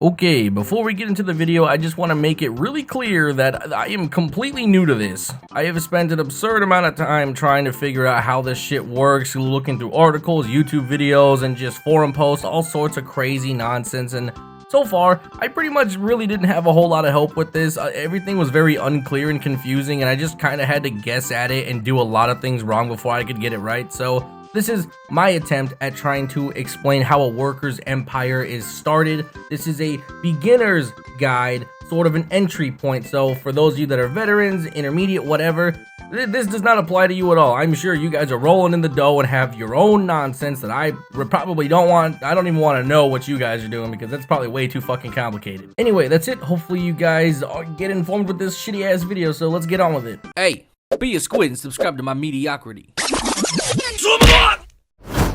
Okay, before we get into the video, I just want to make it really clear that I am completely new to this. I have spent an absurd amount of time trying to figure out how this shit works, looking through articles, YouTube videos, and just forum posts, all sorts of crazy nonsense, and so far, I pretty much really didn't have a whole lot of help with this. Everything was very unclear and confusing, and I just kind of had to guess at it and do a lot of things wrong before I could get it right, so this is my attempt at trying to explain how a worker's empire is started. This is a beginner's guide, sort of an entry point. So for those of you that are veterans, intermediate, whatever, this does not apply to you at all. I'm sure you guys are rolling in the dough and have your own nonsense that I probably don't want. I don't even want to know what you guys are doing because that's probably way too fucking complicated. Anyway, that's it. Hopefully you guys get informed with this shitty ass video. So let's get on with it. Hey, be a squid and subscribe to my mediocrity.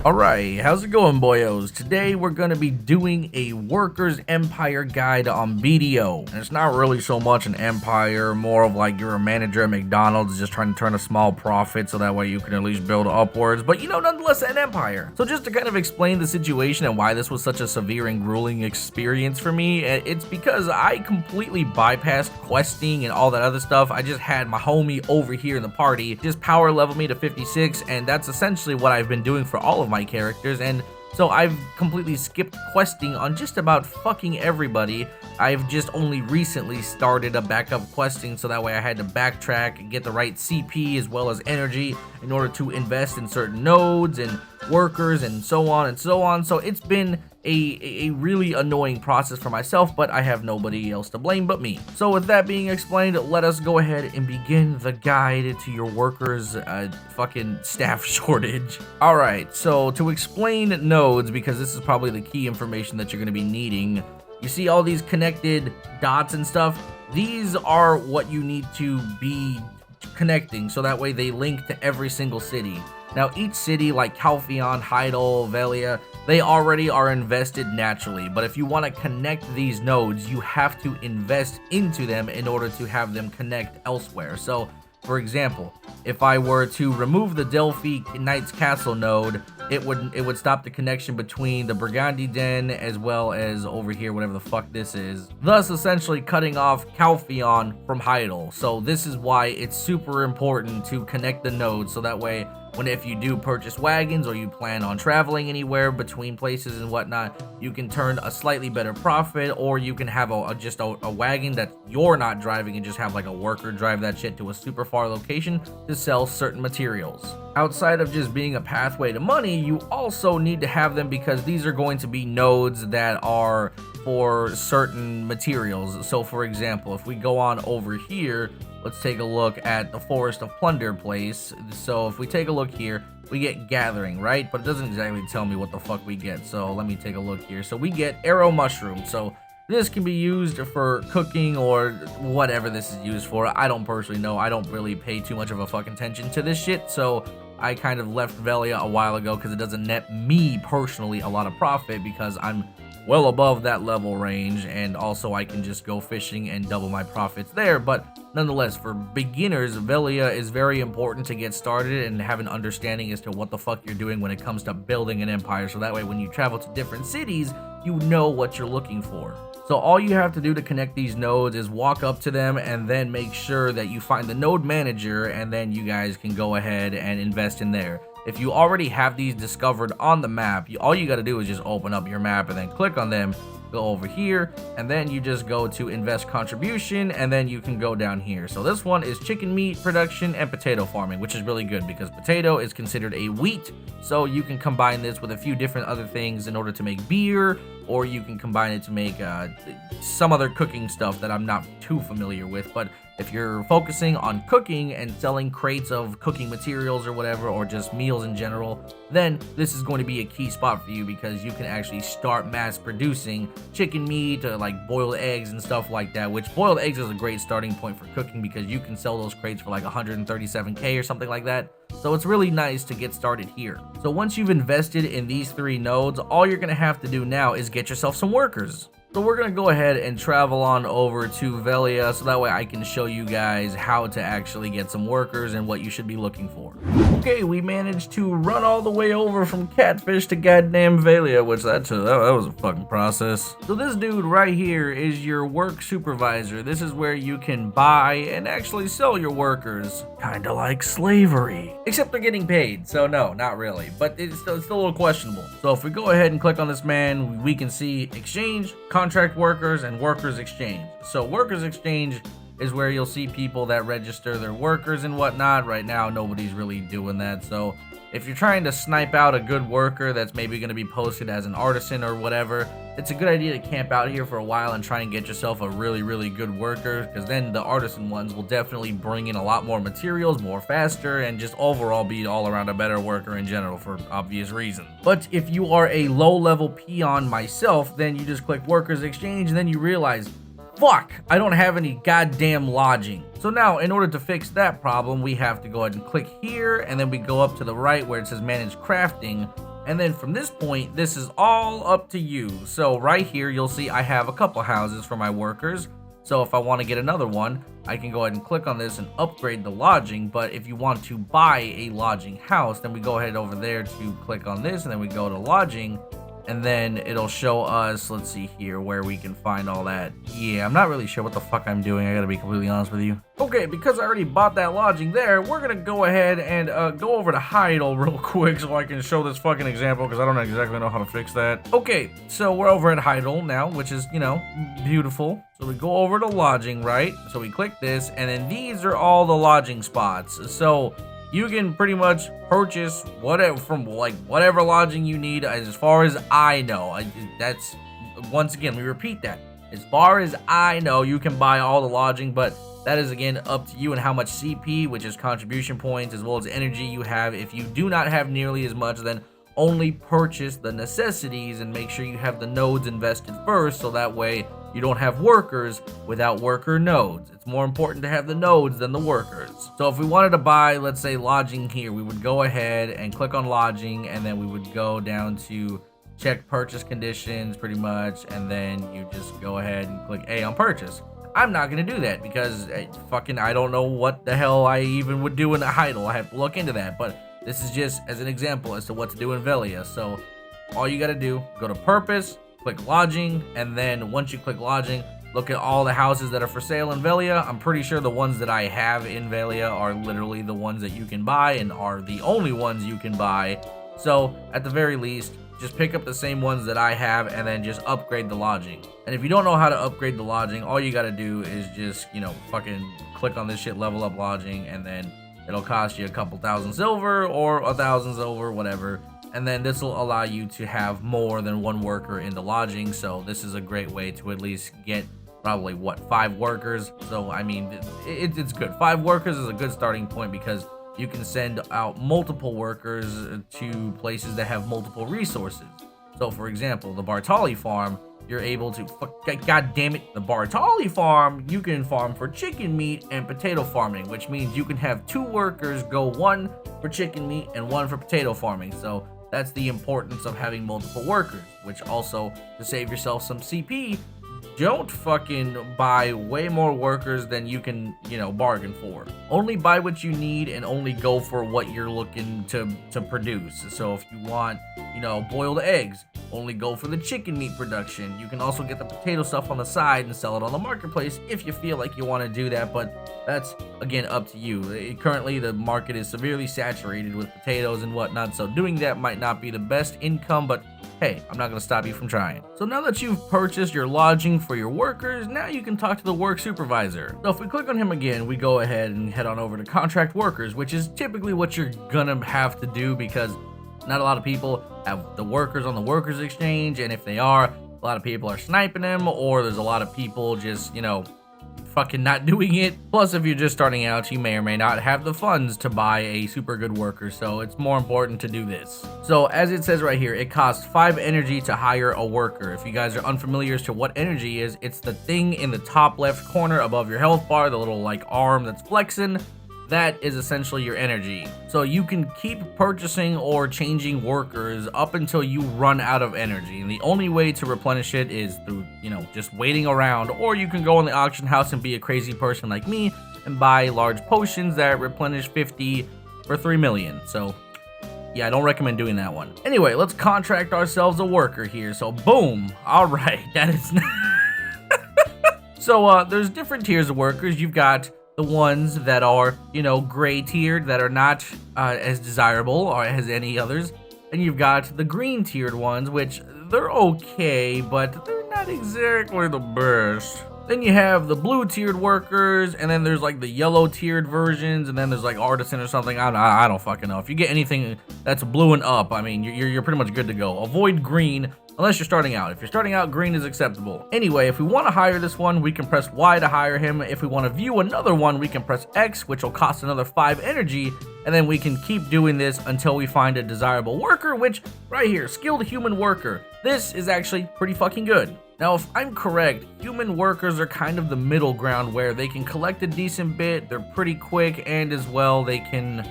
Alright, how's it going, boyos? Today we're gonna be doing a worker's empire guide on BDO. And it's not really so much an empire, more of like you're a manager at McDonald's just trying to turn a small profit so that way you can at least build upwards, but you know, nonetheless an empire. So just to kind of explain the situation and why this was such a severe and grueling experience for me, it's because I completely bypassed questing and all that other stuff. I just had my homie over here in the party just power level me to 56, and that's essentially what I've been doing for all of my characters, and so I've completely skipped questing on just about fucking everybody. I've just only recently started a backup questing, so that way I had to backtrack and get the right CP as well as energy in order to invest in certain nodes and workers and so on and so on. So it's been a really annoying process for myself, but I have nobody else to blame but me. So with that being explained, let us go ahead and begin the guide to your workers fucking staff shortage. Alright, so to explain nodes, because this is probably the key information that you're going to be needing, you see all these connected dots and stuff? These are what you need to be connecting, so that way they link to every single city. Now each city like Calpheon, Heidel, Velia, they already are invested naturally, but if you want to connect these nodes, you have to invest into them in order to have them connect elsewhere. So for example, if I were to remove the Delphi Knight's Castle node, it would stop the connection between the Burgundy Den as well as over here, whatever the fuck this is, thus essentially cutting off Calpheon from Heidel. So this is why it's super important to connect the nodes, so that way if you do purchase wagons or you plan on traveling anywhere between places and whatnot, you can turn a slightly better profit, or you can have just a wagon that you're not driving and just have like a worker drive that shit to a super far location to sell certain materials. Outside of just being a pathway to money, you also need to have them because these are going to be nodes that are for certain materials. So for example, if we go on over here, let's take a look at the Forest of Plunder place. So if we take a look here, we get gathering, right? But it doesn't exactly tell me what the fuck we get. So let me take a look here. So we get arrow mushroom. So this can be used for cooking or whatever this is used for. I don't personally know. I don't really pay too much of a fucking attention to this shit. So I kind of left Velia a while ago because it doesn't net me personally a lot of profit because I'm well above that level range, and also I can just go fishing and double my profits there. But nonetheless, for beginners, Velia is very important to get started and have an understanding as to what the fuck you're doing when it comes to building an empire, so that way when you travel to different cities, you know what you're looking for. So all you have to do to connect these nodes is walk up to them and then make sure that you find the node manager, and then you guys can go ahead and invest in there. If you already have these discovered on the map, all you got to do is just open up your map and then click on them, go over here, and then you just go to invest contribution, and then you can go down here. So this one is chicken meat production and potato farming, which is really good because potato is considered a wheat, so you can combine this with a few different other things in order to make beer, or you can combine it to make some other cooking stuff that I'm not too familiar with. But if you're focusing on cooking and selling crates of cooking materials or whatever, or just meals in general, then this is going to be a key spot for you because you can actually start mass producing chicken meat, like boiled eggs and stuff like that, which boiled eggs is a great starting point for cooking because you can sell those crates for like 137k or something like that. So it's really nice to get started here. So once you've invested in these three nodes, all you're going to have to do now is get yourself some workers. So we're gonna go ahead and travel on over to Velia so that way I can show you guys how to actually get some workers and what you should be looking for. Okay, we managed to run all the way over from Catfish to goddamn Velia, which that was a fucking process. So this dude right here is your work supervisor. This is where you can buy and actually sell your workers. Kinda like slavery. Except they're getting paid, so no, not really. But it's still a little questionable. So if we go ahead and click on this man, we can see exchange, contract workers, and workers exchange. So workers exchange is where you'll see people that register their workers and whatnot. Right now, nobody's really doing that. So if you're trying to snipe out a good worker that's maybe going to be posted as an artisan or whatever, it's a good idea to camp out here for a while and try and get yourself a really good worker, because then the artisan ones will definitely bring in a lot more materials more faster and just overall be all around a better worker in general for obvious reasons. But if you are a low level peon myself, then you just click workers exchange and then you realize, fuck, I don't have any goddamn lodging. So now, in order to fix that problem, we have to go ahead and click here, and then we go up to the right where it says manage crafting. And then from this point, this is all up to you. So right here, you'll see I have a couple houses for my workers. So if I want to get another one, I can go ahead and click on this and upgrade the lodging. But if you want to buy a lodging house, then we go ahead over there to click on this, and then we go to lodging. And then it'll show us, let's see here, where we can find all that. Yeah, I'm not really sure what the fuck I'm doing, I gotta be completely honest with you. Okay, because I already bought that lodging there, we're gonna go ahead and go over to Heidel real quick so I can show this fucking example, because I don't exactly know how to fix that. Okay, so we're over at Heidel now, which is, you know, beautiful. So we go over to lodging, right? So we click this, and then these are all the lodging spots. So you can pretty much purchase whatever from whatever lodging you need, as far as I know. That's, once again, we repeat that. As far as I know, you can buy all the lodging, but that is again up to you and how much CP, which is contribution points, as well as energy you have. If you do not have nearly as much, then only purchase the necessities and make sure you have the nodes invested first, so that way you don't have workers without worker nodes. It's more important to have the nodes than the workers. So if we wanted to buy, let's say, lodging here, we would go ahead and click on lodging, and then we would go down to check purchase conditions pretty much, and then you just go ahead and click A on purchase. I'm not going to do that because I don't know what the hell I even would do in a Heidel. I have to look into that, but this is just as an example as to what to do in Velia. So all you got to do, go to purpose, click lodging, and then once you click lodging, look at all the houses that are for sale in Velia. I'm pretty sure the ones that I have in Velia are literally the ones that you can buy and are the only ones you can buy. So at the very least, just pick up the same ones that I have and then just upgrade the lodging. And if you don't know how to upgrade the lodging, all you gotta do is just, you know, fucking click on this shit, level up lodging, and then it'll cost you a couple thousand silver or 1,000 silver, whatever. And then this will allow you to have more than one worker in the lodging. So this is a great way to at least get probably, what, 5 workers. So, I mean, it's good. 5 workers is a good starting point because you can send out multiple workers to places that have multiple resources. So, for example, the Bartali farm, you're able to, god damn it, the Bartali farm, you can farm for chicken meat and potato farming, which means you can have 2 workers go, 1 for chicken meat and 1 for potato farming. So that's the importance of having multiple workers, which also, to save yourself some CP, don't fucking buy way more workers than you can, you know, bargain for. Only buy what you need and only go for what you're looking to produce. So if you want, you know, boiled eggs, only go for the chicken meat production. You can also get the potato stuff on the side and sell it on the marketplace if you feel like you want to do that, but that's, again, up to you. Currently, the market is severely saturated with potatoes and whatnot, so doing that might not be the best income, but hey, I'm not going to stop you from trying. So now that you've purchased your lodging for your workers, now you can talk to the work supervisor. So if we click on him again, we go ahead and head on over to contract workers, which is typically what you're gonna have to do because not a lot of people have the workers on the workers exchange, and if they are, a lot of people are sniping them, or there's a lot of people just, you know, fucking not doing it. Plus, if you're just starting out, you may or may not have the funds to buy a super good worker, so it's more important to do this. So as it says right here, it costs 5 energy to hire a worker. If you guys are unfamiliar as to what energy is, it's the thing in the top left corner above your health bar, the little like arm that's flexing. that is essentially your energy. So you can keep purchasing or changing workers up until you run out of energy. And the only way to replenish it is through, just waiting around. Or you can go in the auction house and be a crazy person like me and buy large potions that replenish 50 for 3 million. So yeah, I don't recommend doing that one. Anyway, let's contract ourselves a worker here. So boom. All right, that is... So there's different tiers of workers. You've got the ones that are, gray tiered, that are not as desirable or as any others. And you've got the green tiered ones, which they're okay, but they're not exactly the best. Then you have the blue tiered workers, and then there's like the yellow tiered versions, and then there's like artisan or something. I don't fucking know. If you get anything that's blue and up, I mean, you're pretty much good to go. Avoid green unless you're starting out. If you're starting out, green is acceptable. Anyway, if we want to hire this one, we can press Y to hire him. If we want to view another one, we can press X, which will cost another 5 energy, and then we can keep doing this until we find a desirable worker, which right here, skilled human worker. This is actually pretty fucking good. Now, if I'm correct, human workers are kind of the middle ground where they can collect a decent bit, they're pretty quick, and as well, they can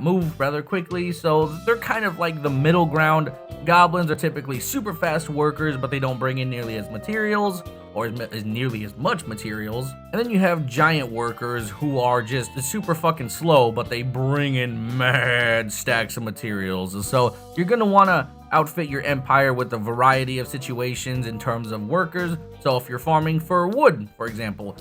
move rather quickly, so they're kind of like the middle ground. Goblins are typically super fast workers, but they don't bring in nearly as materials, or as nearly as much materials. And then you have giant workers who are just super fucking slow, but they bring in mad stacks of materials. So you're gonna wanna outfit your empire with a variety of situations in terms of workers. So if you're farming for wood, for example,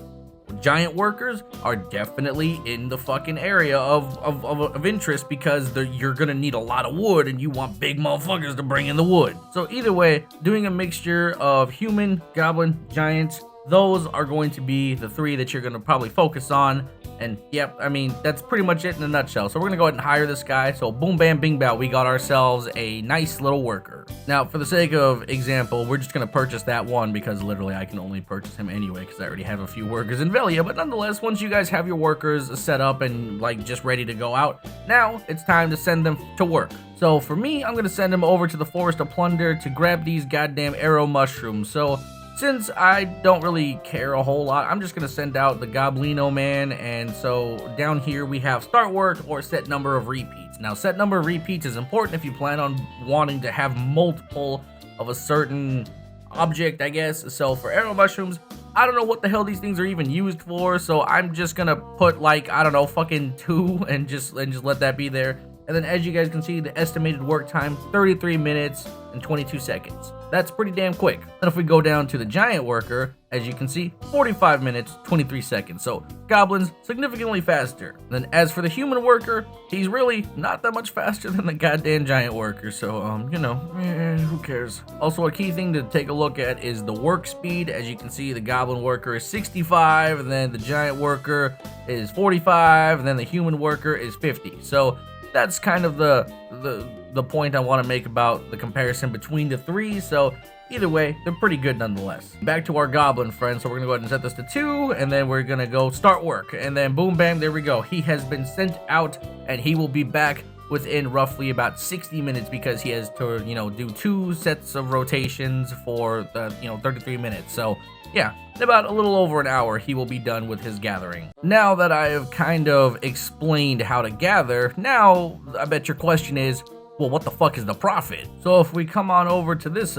giant workers are definitely in the fucking area of interest, because you're gonna need a lot of wood and you want big motherfuckers to bring in the wood. So either way, doing a mixture of human, goblin, giants, those are going to be the 3 that you're gonna probably focus on. And yep, I mean, that's pretty much it in a nutshell. So we're gonna go ahead and hire this guy. So boom, bam, bing, bow, we got ourselves a nice little worker. Now, for the sake of example, we're just gonna purchase that one because literally I can only purchase him anyway because I already have a few workers in Velia. But nonetheless, once you guys have your workers set up and like just ready to go out, now it's time to send them to work. So for me, I'm gonna send them over to the Forest of Plunder to grab these goddamn arrow mushrooms. So since I don't really care a whole lot, I'm just going to send out the Goblino man. And so down here we have start work or set number of repeats. Now, set number of repeats is important if you plan on wanting to have multiple of a certain object, I guess. So for arrow mushrooms, I don't know what the hell these things are even used for. So I'm just going to put like, I don't know, fucking 2 and just let that be there. And then as you guys can see, the estimated work time, 33 minutes and 22 seconds. That's pretty damn quick. Then if we go down to the giant worker, as you can see, 45 minutes, 23 seconds. So goblins, significantly faster. And then as for the human worker, he's really not that much faster than the goddamn giant worker. So, who cares? Also, a key thing to take a look at is the work speed. As you can see, the goblin worker is 65, and then the giant worker is 45, and then the human worker is 50. So that's kind of the point I want to make about the comparison between the 3. So either way, they're pretty good nonetheless. Back to our goblin friend. So we're gonna go ahead and set this to 2, and then we're gonna go start work, and then boom, bam, there we go. He has been sent out, and he will be back within roughly about 60 minutes because he has to, do 2 sets of rotations for the, 33 minutes. So yeah, in about a little over an hour, he will be done with his gathering. Now that I have kind of explained how to gather, now I bet your question is, well, what the fuck is the profit? So if we come on over to this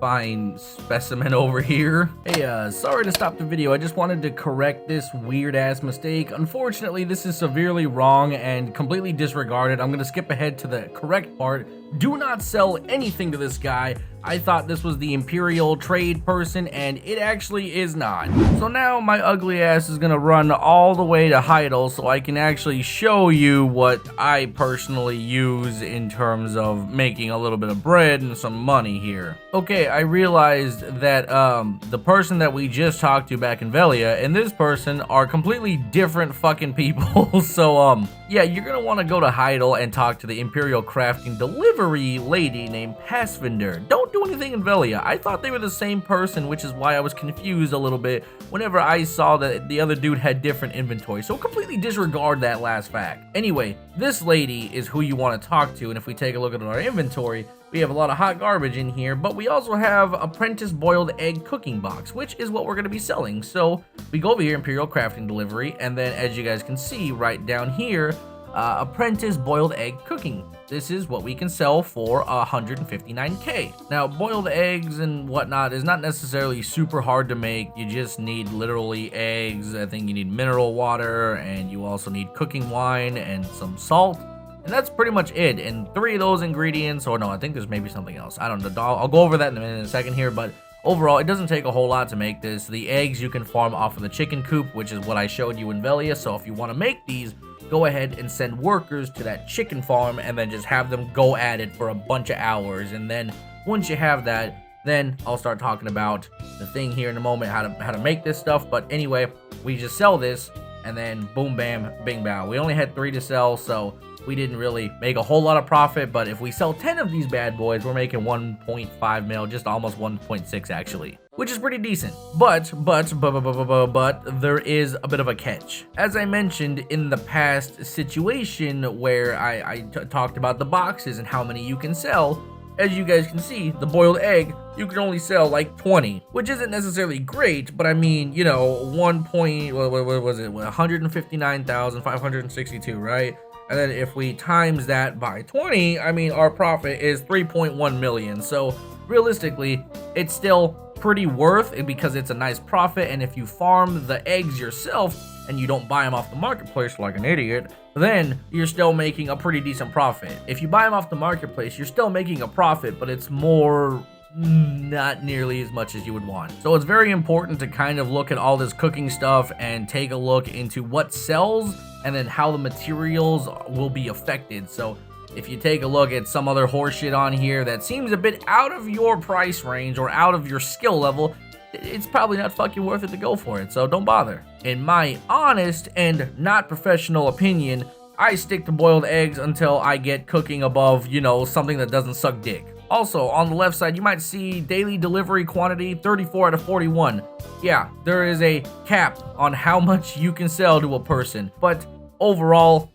fine specimen over here. Hey, sorry to stop the video. I just wanted to correct this weird ass mistake. Unfortunately, this is severely wrong and completely disregarded. I'm gonna skip ahead to the correct part. Do not sell anything to this guy. I thought this was the Imperial trade person, and it actually is not. So now my ugly ass is gonna run all the way to Heidel so I can actually show you what I personally use in terms of making a little bit of bread and some money here. Okay, I realized that the person that we just talked to back in Velia and this person are completely different fucking people. So yeah, you're gonna want to go to Heidel and talk to the Imperial crafting delivery lady named Passvinder. Don't do anything in Velia. I thought they were the same person, which is why I was confused a little bit whenever I saw that the other dude had different inventory. So completely disregard that last fact. Anyway, this lady is who you want to talk to, and if we take a look at our inventory, We have a lot of hot garbage in here, but we also have apprentice boiled egg cooking box, which is what we're going to be selling. So we go over here, Imperial Crafting Delivery, and then as you guys can see right down here, apprentice boiled egg cooking. This is what we can sell for 159k. Now, boiled eggs and whatnot is not necessarily super hard to make. You just need literally eggs. I think you need mineral water, and you also need cooking wine and some salt. And that's pretty much it. And 3 of those ingredients, or no, I think there's maybe something else. I don't know. I'll go over that in a second here, but overall, it doesn't take a whole lot to make this. The eggs you can farm off of the chicken coop, which is what I showed you in Velia. So if you want to make these, go ahead and send workers to that chicken farm and then just have them go at it for a bunch of hours. And then once you have that, then I'll start talking about the thing here in a moment, how to make this stuff. But anyway, we just sell this and then boom, bam, bing, bow. We only had 3 to sell, so we didn't really make a whole lot of profit. But if we sell 10 of these bad boys, we're making 1.5 mil, just almost 1.6 actually, which is pretty decent. But there is a bit of a catch. As I mentioned in the past situation where I talked about the boxes and how many you can sell, as you guys can see, the boiled egg, you can only sell like 20, which isn't necessarily great, but I mean, you know, 159,562, right? And then if we times that by 20, I mean, our profit is 3.1 million. So realistically, it's still pretty worth it because it's a nice profit. And if you farm the eggs yourself and you don't buy them off the marketplace like an idiot, then you're still making a pretty decent profit. If you buy them off the marketplace, you're still making a profit, but it's more, not nearly as much as you would want. So it's very important to kind of look at all this cooking stuff and take a look into what sells and then how the materials will be affected. So if you take a look at some other horseshit on here that seems a bit out of your price range or out of your skill level, it's probably not fucking worth it to go for it, so don't bother. In my honest and not professional opinion, I stick to boiled eggs until I get cooking above, you know, something that doesn't suck dick. Also, on the left side, you might see daily delivery quantity 34 out of 41. Yeah, there is a cap on how much you can sell to a person, but overall,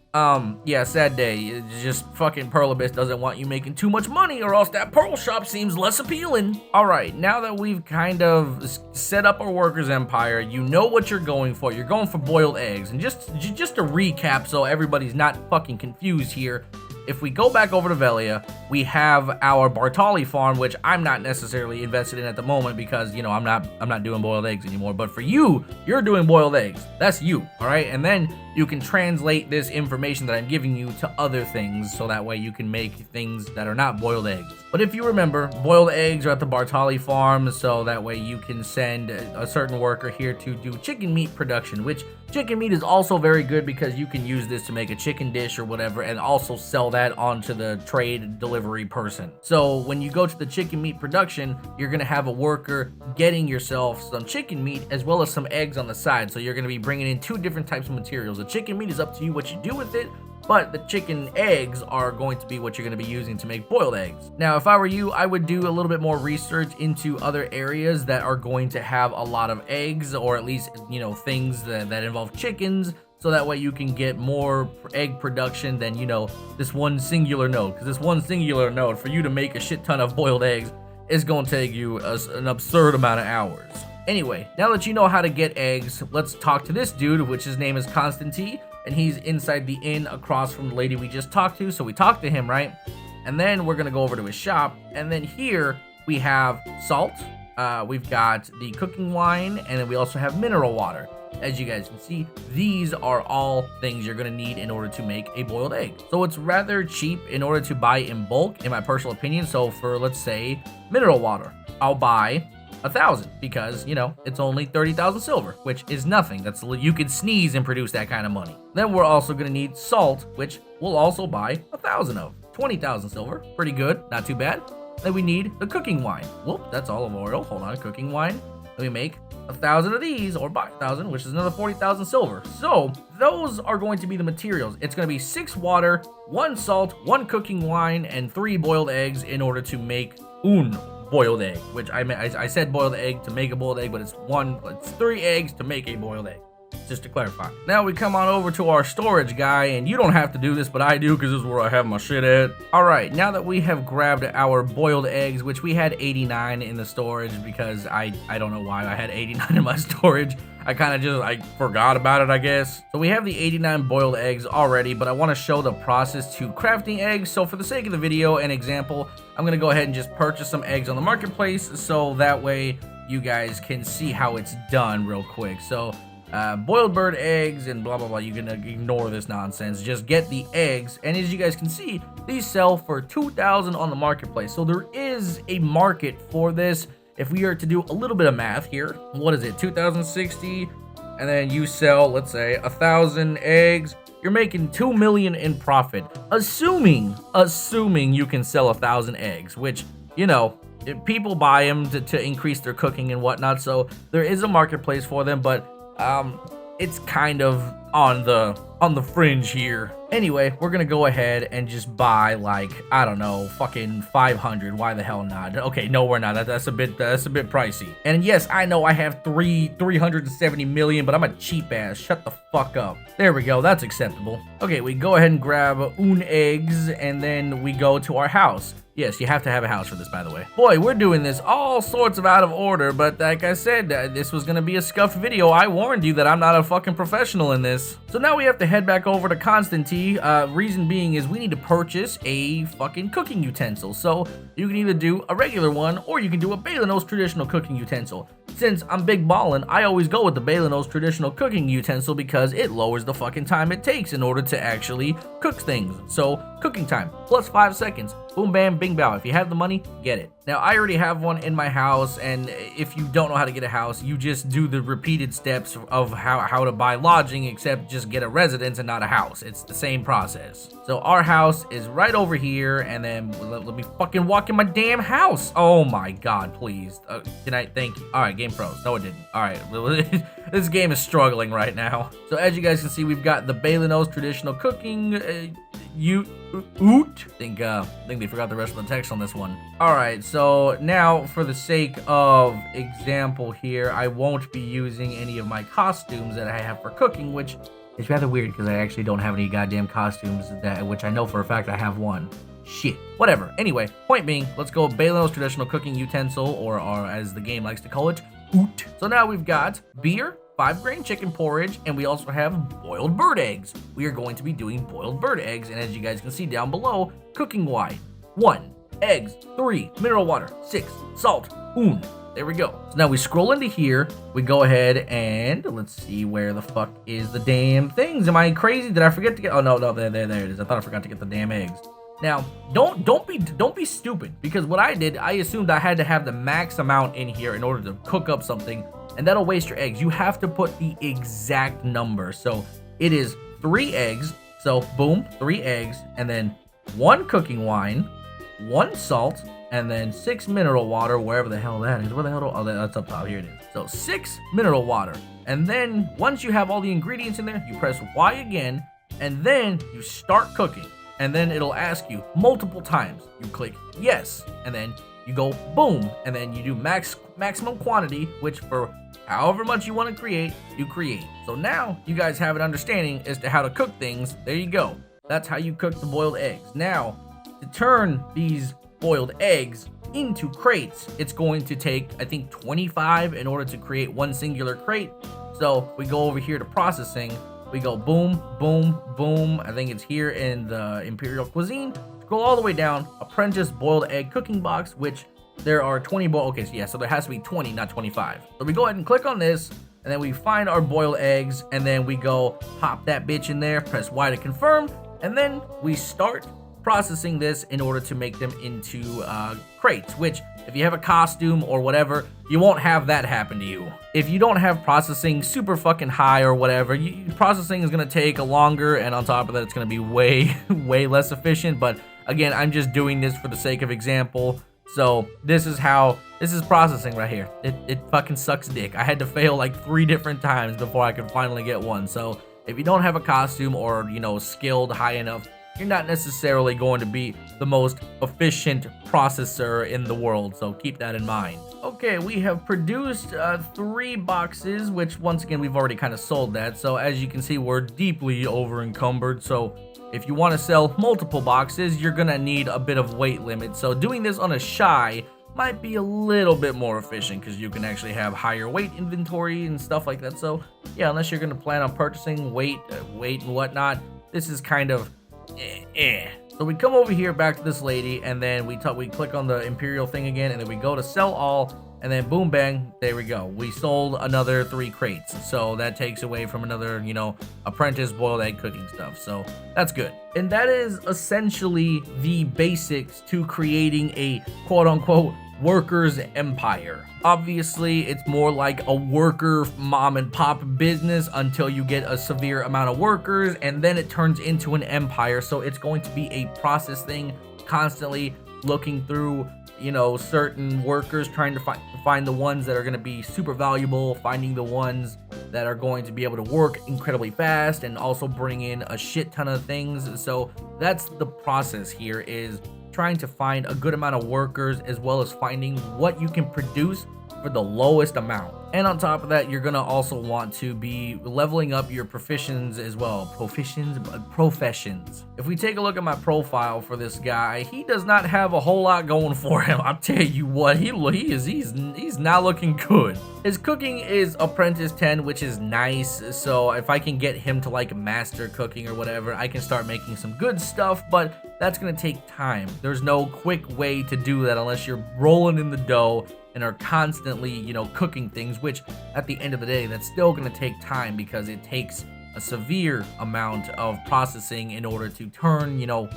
yeah, sad day. It's just fucking Pearl Abyss doesn't want you making too much money, or else that Pearl shop seems less appealing. Alright, now that we've kind of set up our workers empire, you know what you're going for. You're going for boiled eggs. And just to recap so everybody's not fucking confused here, if we go back over to Velia, we have our Bartali farm, which I'm not necessarily invested in at the moment because, you know, I'm not doing boiled eggs anymore. But for you, you're doing boiled eggs. That's you, all right? And then you can translate this information that I'm giving you to other things, so that way you can make things that are not boiled eggs. But if you remember, boiled eggs are at the Bartali farm, so that way you can send a certain worker here to do chicken meat production, which chicken meat is also very good because you can use this to make a chicken dish or whatever and also sell that onto the trade delivery person. So when you go to the chicken meat production, you're going to have a worker getting yourself some chicken meat as well as some eggs on the side. So you're going to be bringing in 2 different types of materials. The chicken meat is up to you what you do with it, but the chicken eggs are going to be what you're going to be using to make boiled eggs. Now, if I were you, I would do a little bit more research into other areas that are going to have a lot of eggs, or at least, you know, things that involve chickens, so that way you can get more egg production than, you know, this one singular node. Because this one singular node, for you to make a shit ton of boiled eggs, is going to take you an absurd amount of hours. Anyway, now that you know how to get eggs, let's talk to this dude, which his name is Constantine, and he's inside the inn across from the lady we just talked to. So we talked to him, right? And then we're gonna go over to his shop, and then here we have salt, we've got the cooking wine, and then we also have mineral water. As you guys can see, these are all things you're gonna need in order to make a boiled egg. So it's rather cheap in order to buy in bulk, in my personal opinion. So for, let's say, mineral water, I'll buy 1,000 because, you know, it's only 30,000 silver, which is nothing. That's, you could sneeze and produce that kind of money. Then we're also gonna need salt, which we'll also buy 1,000 of. 20,000 silver, pretty good, not too bad. Then we need the cooking wine. Whoop, that's olive oil. Hold on, cooking wine. Then we make 1,000 of these, or buy 1,000, which is another 40,000 silver. So those are going to be the materials. It's going to be 6 water, 1 salt, 1 cooking wine, and 3 boiled eggs in order to make un boiled egg, which I said boiled egg to make a boiled egg, but it's 3 eggs to make a boiled egg. just to clarify. Now we come on over to our storage guy, and you don't have to do this, but I do because this is where I have my shit at. All right, now that we have grabbed our boiled eggs, which we had 89 in the storage because I don't know why I had 89 in my storage. I forgot about it, I guess. So we have the 89 boiled eggs already, but I want to show the process to crafting eggs. So for the sake of the video and example, I'm going to go ahead and just purchase some eggs on the marketplace so that way you guys can see how it's done real quick. So boiled bird eggs and blah blah blah, you can ignore this nonsense, just get the eggs, and as you guys can see, these sell for 2,000 on the marketplace. So there is a market for this. If we are to do a little bit of math here, what is it, 2,060, and then you sell, let's say, 1,000 eggs, you're making 2 million in profit, assuming you can sell 1,000 eggs, which, you know, people buy them to increase their cooking and whatnot. So there is a marketplace for them, but it's kind of on the fringe here. Anyway, we're gonna go ahead and just buy, like, I don't know, fucking 500. Why the hell not? Okay, no, we're not. That's a bit pricey. And yes, I know I have 370 million, but I'm a cheap ass. Shut the fuck up. There we go. That's acceptable. Okay, we go ahead and grab eggs, and then we go to our house. Yes, you have to have a house for this, by the way. Boy, we're doing this all sorts of out of order, but like I said, this was gonna be a scuffed video. I warned you that I'm not a fucking professional in this. So now we have to head back over to Constantine. Reason being is we need to purchase a fucking cooking utensil. So you can either do a regular one, or you can do a Bailanos traditional cooking utensil. Since I'm big ballin', I always go with the Bailanos traditional cooking utensil because it lowers the fucking time it takes in order to actually cook things. So cooking time plus 5 seconds. Boom, bam, bing, bow. If you have the money, get it. Now, I already have one in my house, and if you don't know how to get a house, you just do the repeated steps of how to buy lodging, except just get a residence and not a house. It's the same process. So our house is right over here, and then let me fucking walk in my damn house. Oh my god, please. Can I? Thank you. All right, game froze. No, it didn't. All right, this game is struggling right now. So as you guys can see, we've got the Bailanos traditional cooking I think they forgot the rest of the text on this one. All right, so now for the sake of example here, I won't be using any of my costumes that I have for cooking, which is rather weird because I actually don't have any goddamn costumes, which I know for a fact I have one. Shit. Whatever. Anyway, point being, let's go Bailanos traditional cooking utensil, or as the game likes to call it, oot. So now we've got beer, 5-grain chicken porridge, and we also have boiled bird eggs. We are going to be doing boiled bird eggs, and as you guys can see down below, cooking why: 1 eggs, 3 mineral water, 6 salt, 1. There we go. So now we scroll into here, we go ahead and let's see, where the fuck is the damn things? Am I crazy? Did I forget to get? Oh no, there it is. I thought I forgot to get the damn eggs. Now, don't be stupid, because what I did, I assumed I had to have the max amount in here in order to cook up something, and that'll waste your eggs. You have to put the exact number. So it is 3 eggs. So boom, 3 eggs, and then 1 cooking wine, 1 salt, and then 6 mineral water, wherever the hell that is. Where the hell? Oh, that's up top. Here it is. So 6 mineral water. And then once you have all the ingredients in there, you press Y again, and then you start cooking. And then it'll ask you multiple times. You click yes, and then you go boom, and then you do maximum quantity, which for however much you want to create, you create. So now you guys have an understanding as to how to cook things. There you go. That's how you cook the boiled eggs. Now, to turn these boiled eggs into crates, it's going to take, I think, 25 in order to create 1 singular crate. So we go over here to processing. We go boom, boom, boom. I think it's here in the Imperial Cuisine. Scroll all the way down. Apprentice boiled egg cooking box, which there are 20 okay, so yeah, so there has to be 20, not 25. So we go ahead and click on this, and then we find our boiled eggs, and then we go pop that bitch in there, press Y to confirm, and then we start processing this in order to make them into crates, which if you have a costume or whatever, you won't have that happen to you. If you don't have processing super fucking high or whatever, processing is going to take longer, and on top of that, it's going to be way less efficient. But again, I'm just doing this for the sake of example. So this is processing right here. It fucking sucks dick. I had to fail like 3 different times before I could finally get one. So if you don't have a costume or, you know, skilled high enough, you're not necessarily going to be the most efficient processor in the world, so keep that in mind. Okay, we have produced 3 boxes, which once again, we've already kind of sold that. So as you can see, we're deeply over encumbered. So if you want to sell multiple boxes, you're gonna need a bit of weight limit. So doing this on a shy might be a little bit more efficient because you can actually have higher weight inventory and stuff like that. So yeah, unless you're gonna plan on purchasing weight and whatnot, this is kind of So we come over here back to this lady, and then we click on the Imperial thing again, and then we go to sell all, and then boom, bang, there we go. We sold another 3 crates. So that takes away from another, apprentice boiled egg cooking stuff. So that's good. And that is essentially the basics to creating a quote unquote workers empire. Obviously, it's more like a worker mom and pop business until you get a severe amount of workers, and then it turns into an empire. So it's going to be a process thing, constantly looking through, certain workers, trying to find the ones that are going to be super valuable, finding the ones that are going to be able to work incredibly fast, and also bring in a shit ton of things. So that's the process here, is trying to find a good amount of workers, as well as finding what you can produce for the lowest amount. And on top of that, you're gonna also want to be leveling up your professions as well. Professions. If we take a look at my profile for this guy, he does not have a whole lot going for him. I'll tell you what, he's not looking good. His cooking is apprentice 10, which is nice. So if I can get him to like master cooking or whatever, I can start making some good stuff, but that's gonna take time. There's no quick way to do that unless you're rolling in the dough and are constantly, cooking things, which at the end of the day, that's still going to take time because it takes a severe amount of processing in order to turn, what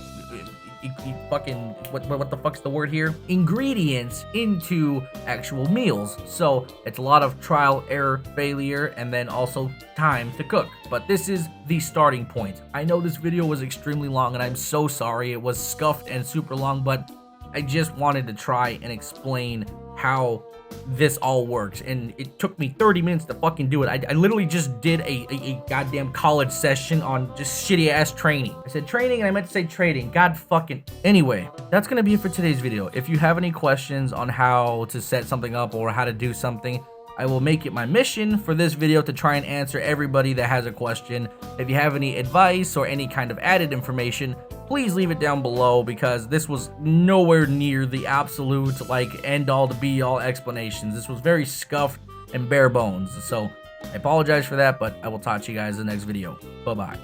the fuck's the word here? Ingredients into actual meals. So it's a lot of trial, error, failure, and then also time to cook. But this is the starting point. I know this video was extremely long, and I'm so sorry. It was scuffed and super long, but I just wanted to try and explain how this all works, and it took me 30 minutes to fucking do it. I literally just did a goddamn college session on just shitty ass training. I said training and I meant to say trading. God fucking. Anyway, that's gonna be it for today's video. If you have any questions on how to set something up or how to do something, I will make it my mission for this video to try and answer everybody that has a question. If you have any advice or any kind of added information, please leave it down below, because this was nowhere near the absolute end all to be all explanations. This was very scuffed and bare bones. So I apologize for that, but I will talk to you guys in the next video. Bye bye.